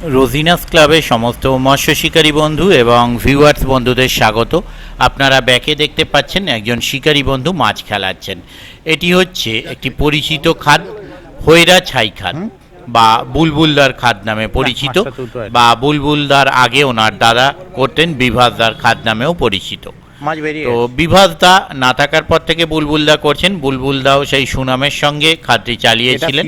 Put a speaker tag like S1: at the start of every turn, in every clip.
S1: রোজিনাস ক্লাবের সমস্ত মৎস্য শিকারী বন্ধু এবং ভিউয়ার্স বন্ধুদের স্বাগত। আপনারা ব্যাকে দেখতে পাচ্ছেন একজন শিকারী বন্ধু মাছ খেলাচ্ছেন। এটি হচ্ছে একটি পরিচিত খাদ, হৈরা ছাই খাদ বা বুলবুলদার খাদ নামে পরিচিত, বা বুলবুলদার আগে ওনার দাদা করতেন বিভাসদার খাদ নামেও পরিচিত। তো বিভাসদা না থাকার পর থেকে বুলবুলদা করছেন। বুলবুলদাও সেই সুনামের সঙ্গে খাদটি চালিয়েছিলেন।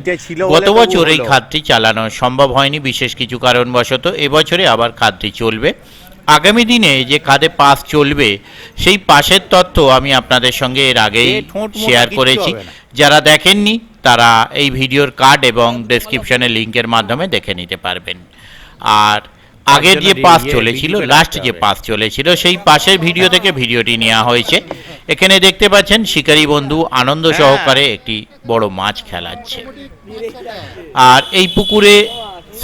S1: গত বছর এই খাদটি চালানো সম্ভব হয়নি বিশেষ কিছু কারণবশত। এবছরে আবার খাদটি চলবে। আগামী দিনে যে খাদে পাস চলবে সেই পাসের তথ্য আমি আপনাদের সঙ্গে এর আগেই শেয়ার করেছি। যারা দেখেননি তারা এই ভিডিওর কার্ড এবং ডেসক্রিপশনে লিঙ্কের মাধ্যমে দেখে নিতে পারবেন। আর আগের যে পাস চলেছিল, লাস্ট যে পাস চলেছিল, সেই পাসের ভিডিও থেকে ভিডিওটি নেওয়া হয়েছে। এখানে দেখতে পাচ্ছেন শিকারী বন্ধু আনন্দ সহকারে একটি বড় মাছ খেলাচ্ছে। আর এই পুকুরে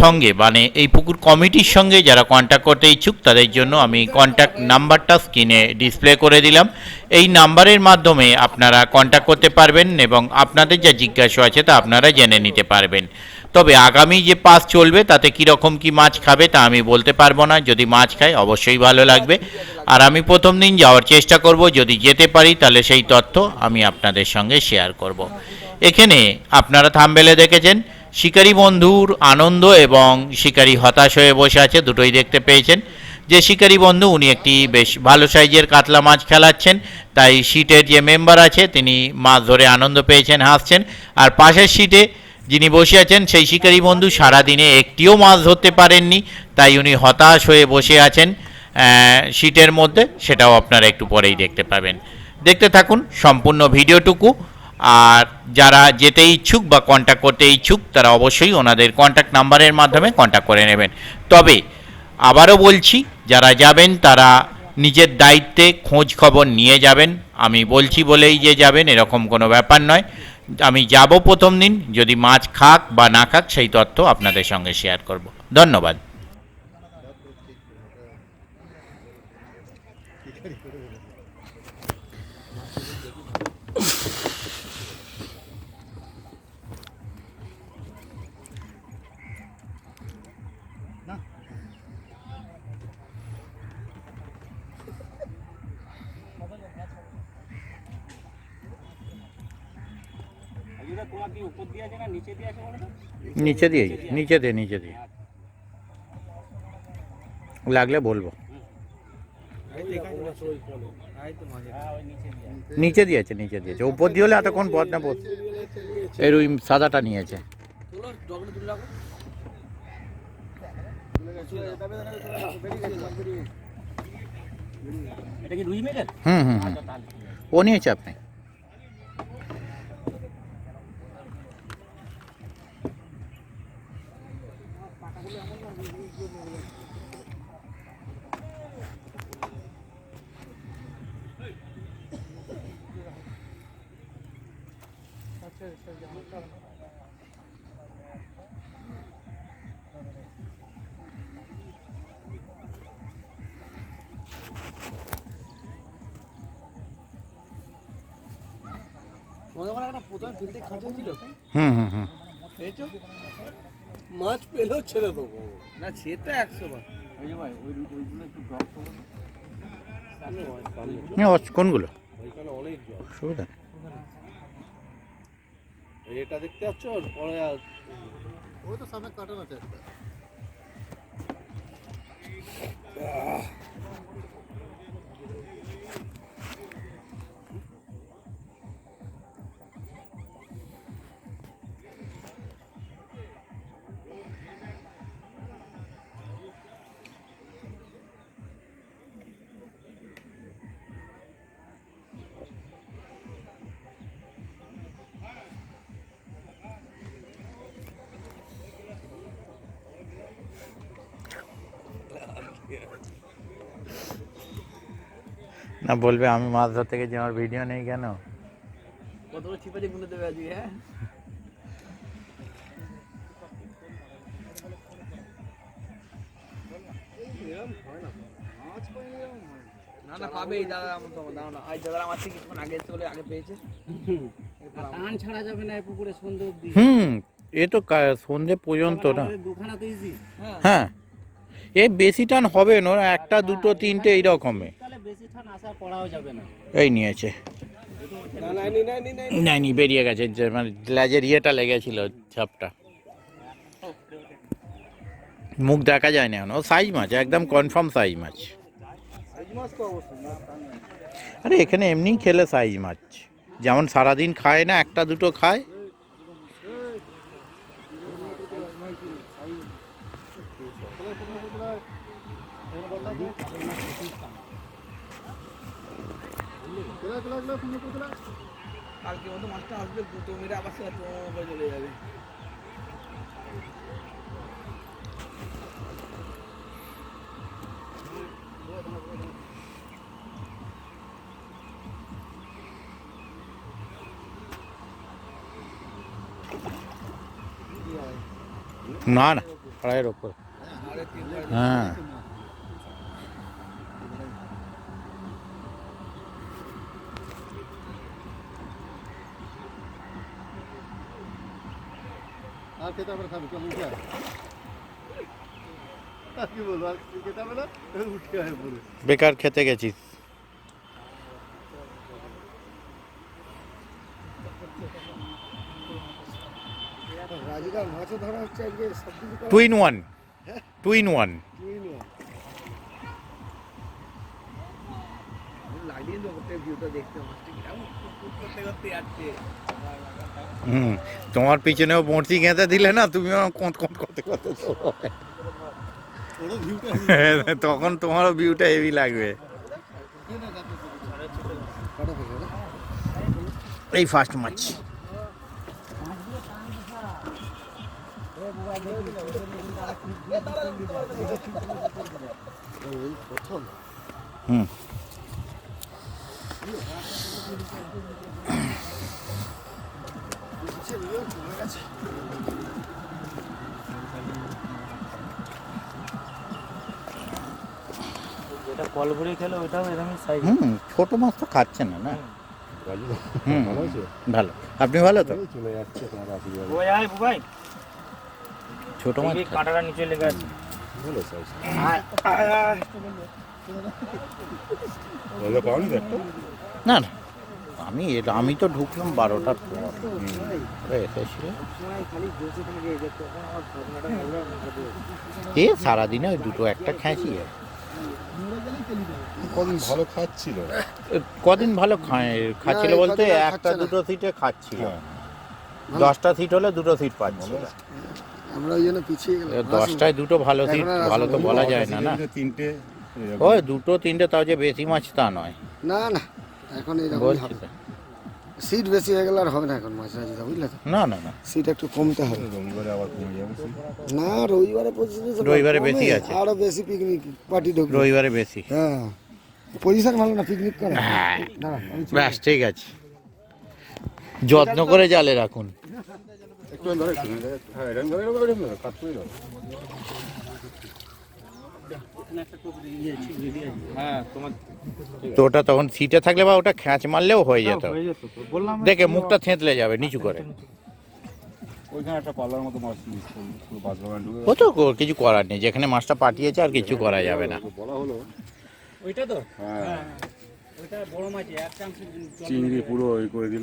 S1: সঙ্গে মানে এই পুকুর কমিটির সঙ্গে যারা কন্ট্যাক্ট করতে ইচ্ছুক তাদের জন্য আমি কন্ট্যাক্ট নাম্বারটা স্ক্রিনে ডিসপ্লে করে দিলাম। এই নাম্বারের মাধ্যমে আপনারা কন্ট্যাক্ট করতে পারবেন এবং আপনাদের যা জিজ্ঞাসা আছে তা আপনারা জেনে নিতে পারবেন। তবে আগামী যে পাস চলবে তাতে কীরকম কী মাছ খাবে তা আমি বলতে পারবো না। যদি মাছ খায় অবশ্যই ভালো লাগবে। আর আমি প্রথম দিন যাওয়ার চেষ্টা করব, যদি যেতে পারি তাহলে সেই তথ্য আমি আপনাদের সঙ্গে শেয়ার করব। এখানে আপনারা থাম্বনেলে দেখেছেন শিকারী বন্ধুর আনন্দ এবং শিকারী হতাশ হয়ে বসে আছে, দুটোই দেখতে পেয়েছেন। যে শিকারী বন্ধু উনি একটি বেশ ভালো সাইজের কাতলা মাছ খেলাচ্ছেন, তাই সিটের যে মেম্বার আছে তিনি মাছ ধরে আনন্দ পেয়েছেন, হাসছেন। আর পাশের সিটে যিনি বসে আছেন সেই শিকারী বন্ধু সারাদিনে একটিও মাছ ধরতে পারেননি, তাই উনি হতাশ হয়ে বসে আছেন সিটের মধ্যে। সেটাও আপনারা একটু পরেই দেখতে পাবেন। দেখতে থাকুন সম্পূর্ণ ভিডিওটুকু। আর যারা যেতে ইচ্ছুক বা কন্ট্যাক্ট করতে ইচ্ছুক তারা অবশ্যই ওনাদের কন্ট্যাক্ট নাম্বারের মাধ্যমে কন্ট্যাক্ট করে নেবেন। তবে আবারও বলছি, যারা যাবেন তারা নিজের দায়িত্বে খোঁজ খবর নিয়ে যাবেন। আমি বলছি বলেই যে যাবেন এরকম কোনো ব্যাপার নয়। আমি যাব প্রথম দিন, যদি মাছ খাক বা না খাক সেই তথ্য আপনাদের সঙ্গে শেয়ার করব। ধন্যবাদ। নিচে দিয়ে লাগলে বলবো। নিচে দিয়েছে উপর দিয়ে হলে এতক্ষণ পথ না পথ এর ওই সাদাটা নিয়েছে। ও নিয়েছে আপনি।
S2: মাছ পেলেও ছেড়ে দেবো না, সেটা 100 বার।
S1: কোনগুলো
S2: ওইখানে অনেক জল,
S1: সুবিধা
S2: এটা দেখতে পাচ্ছ পরে ওই তো সামনে কাটানো আছে একটা।
S1: না বলবে আমি মাছ ধরতে গেছি আমার ভিডিও নেই কেন?
S2: কতগুলো চিপাচি গুনে দেবে আজকে। হ্যাঁ না না পাবে এই দাদা, আমার তো দাও না। আজ দাদা আমার থেকে কিছুক্ষণ আগে চলে আগে পেয়েছে। টান ছাড়া যাবে না এই পুকুরে সন্ধ্যে অবধি।
S1: এ তো সন্ধে পর্যন্ত না।
S2: দুখানা তো ইজি।
S1: হ্যাঁ, এ বেশি টান হবে না, একটা দুটো তিনটে এইরকমে।
S2: তাহলে বেশি ঠান আশা করাও যাবে না।
S1: এই নিয়েছে, নেয়নি, বেরিয়ে গেছে, যে মানে লেজের ইয়েটা লেগেছিল ঝাপটা। মুখ দেখা যায় না এখন। ও সাইজ মাছ, একদম কনফার্ম সাইজ মাছ। আরে এখানে এমনি খেলে সাইজ মাছ, যেমন সারাদিন খায় না, একটা দুটো খায়।
S3: কালকে মতো মাছটা আসবে, দুটো মেরে আবার সে চলে যাবে।
S1: না না, আড়াইয়ের ওপর। হ্যাঁ,
S2: আর খেতে হবে না, খাবি চল উঠে আয়। আর কি বলবো, আর খেতে হবে না, উঠে আয় বলে।
S1: বেকার খেতে গেছিস।
S2: রাজিকার মাছও ধরা হচ্ছে আজকে, সব কিছু করা
S1: two in one, two in one.
S3: লাগিয়ে দেবো ভিউটা দেখতে, মাছটা কিরকম করতে করতে যাচ্ছে।
S1: হুম, তোমার পিছনেও বড়শি গেঁথে দিলে না, তুমিও কোঁত কোঁত করতে করতে চলো।
S2: ওরও ভিউটা
S1: তখন তোমারও ভিউটা হেভি লাগবে। এই ফার্স্ট মাছ।
S2: প্রথম
S1: হুম,
S4: যেটা কল ভরে খেলে ওইটাও এরকমই সাইজ।
S1: হুম, ছোট মাছ তো খাচ্ছে না, না। হুম, ভালো। আপনি ভালো তো?
S2: চলে যাচ্ছে তোমার আশীর্বাদ।
S4: ওই আয় বুবাই,
S1: ছোট মাছ
S4: এই কাঁটাটা নিচে লেগে আছে।
S2: ভালো সাইজ।
S4: আয় আয় আয়।
S2: ওটা পাওনি তো একটা?
S1: না না, আমি তো ঢুকলাম 12টার পর। এসেছিল
S4: খালি বসে থাকে, তখন আমার ভাবনাটা হলো
S1: এ সারাদিনে ওই দুটো একটা খেঁচি।
S2: কদিন ভালো খাচ্ছিল।
S1: কদিন ভালো খাচ্ছিল
S2: না,
S1: বলতে
S2: কদিন আর
S1: একটা
S2: খাচ্ছে না।
S1: দুটো সিটে খাচ্ছিল।
S2: হ্যাঁ।
S1: 10টা সিট হলে দুটো সিট পাচ্ছিল।
S2: আমরা ওই জন্য পিছিয়ে গেলাম।
S1: 10টায় দুটো ভালো সিট,
S2: এখন আর
S1: ভালো তো
S2: আসবো।
S1: বলা যায় না, না।
S2: তিনটে
S1: ওই দুটো তিনটে, তাও যে বেশি মাছ তা নয়।
S2: না না, এখন এইরকম
S1: বলছি তো।
S2: সিট বেশি হয়ে গেলে আর হবে না এখন মাছ রাজিদা, বুঝলে তো?
S1: না না না,
S2: সিট একটু কমতে হবে।
S5: রবিবারে আবার কমে যাবে
S2: না, রবিবারে পজিশন
S1: রবিবারে বেশি আছে।
S2: আরো বেশি পিকনিক পার্টি ঢুকবে।
S1: রবিবারে বেশি।
S2: হ্যাঁ, পজিশন ভালো না পিকনিক করে।
S1: হ্যাঁ,
S2: দাঁড়া, আমি চলে
S1: ব্যাস ঠিক আছে। যত্ন করে জালে রাখুন।
S5: একটু ধরে হ্যাঁ এরকম ধরে কাট করে দাও।
S4: হ্যাঁ তোমার
S1: তো ওটা তখন সিটে থাকলে বা ওটা খ্যাঁচ মারলেও হয়ে যেত।
S4: হয়ে যেত তো, বললাম না।
S1: দেখে মুখটা থেঁতলে যাবে নিচু করে।
S5: ওইখানে একটা পাল্লার মতো মাছ পুরো বাস বাগান ঢুকে
S1: ও তো কিছু করার নেই, যেখানে মাছটা পাঠিয়েছে আর কিছু করা যাবে না।
S5: বলা হলো।
S4: ওইটা তো
S5: হ্যাঁ
S4: ওইটা বড় মাছ, এক চান্স
S5: চিংড়ি পুরো ওই করে দিল।